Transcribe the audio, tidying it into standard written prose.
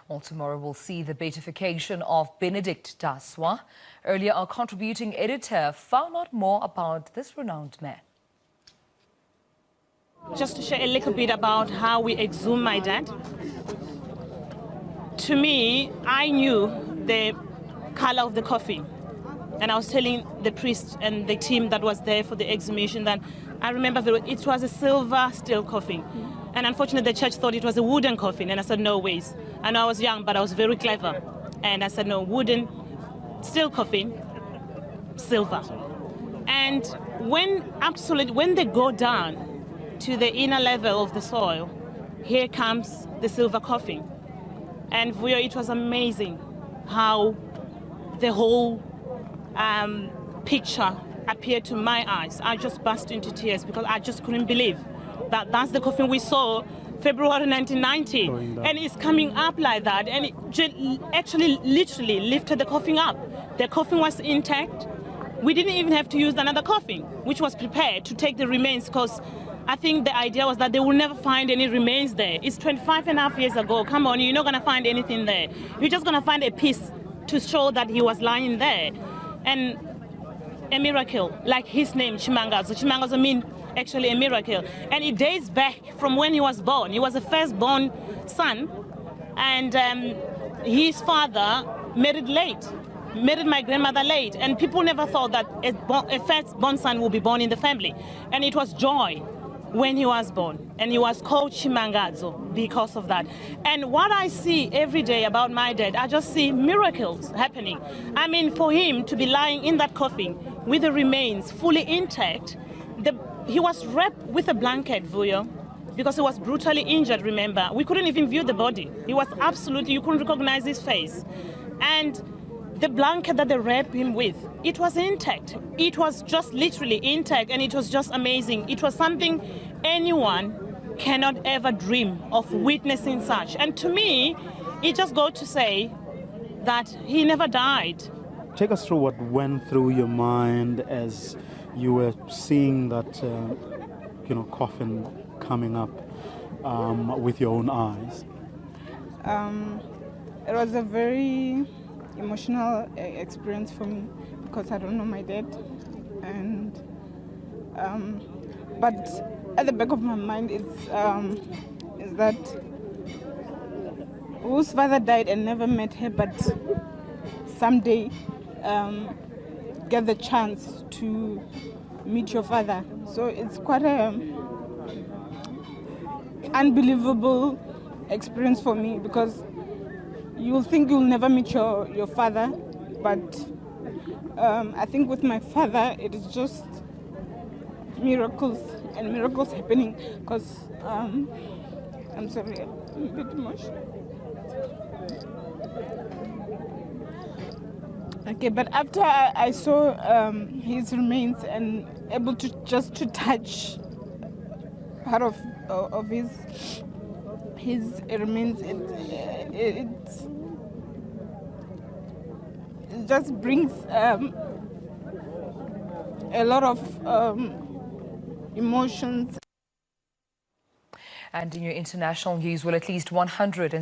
Well, tomorrow we'll see the beatification of Benedict Daswa. Earlier, our contributing editor found out more about this renowned man. Just to share a little bit about how we exhumed my dad. To me, I knew the color of the coffin. And I was telling the priest and the team that was there for the exhumation that I remember it was a silver steel coffin. And unfortunately, the church thought it was a wooden coffin. And I said, no ways. I know I was young, but I was very clever. And I said, no, wooden, steel coffin, silver. And when they go down to the inner level of the soil, here comes the silver coffin. And Vuyo, it was amazing how the whole picture appeared to my eyes. I just burst into tears because I just couldn't believe that that's the coffin we saw February 1990. And it's coming up like that. And it actually literally lifted the coffin up. The coffin was intact. We didn't even have to use another coffin, which was prepared to take the remains, because I think the idea was that they will never find any remains there. It's 25.5 years ago. Come on, you're not going to find anything there. You're just going to find a piece to show that he was lying there. And a miracle, like his name, Chimangazo. Chimangazo means actually a miracle. And it dates back from when he was born. He was a firstborn son, and his father married my grandmother late. And people never thought that a firstborn son would be born in the family. And it was joy when he was born. And he was called Chimangazo because of that. And what I see every day about my dad, I just see miracles happening. I mean, for him to be lying in that coffin with the remains fully intact, he was wrapped with a blanket, Vuyo, because he was brutally injured, remember. We couldn't even view the body. He was absolutely, you couldn't recognize his face. And the blanket that they wrapped him with, it was intact. It was just literally intact, and it was just amazing. It was something anyone cannot ever dream of witnessing such. And to me, it just goes to say that he never died. Take us through what went through your mind as you were seeing that, coffin coming up with your own eyes. It was a very emotional experience for me because I don't know my dad, and but at the back of my mind is that whose father died and never met her, but someday get the chance to meet your father. So it's quite an unbelievable experience for me, because you'll think you'll never meet your father, but I think with my father it is just miracles and miracles happening, because I'm sorry, I'm a bit emotional. Okay, but after I saw his remains and able to just to touch part of his remains, it just brings a lot of emotions. And in your international news, well, at least 100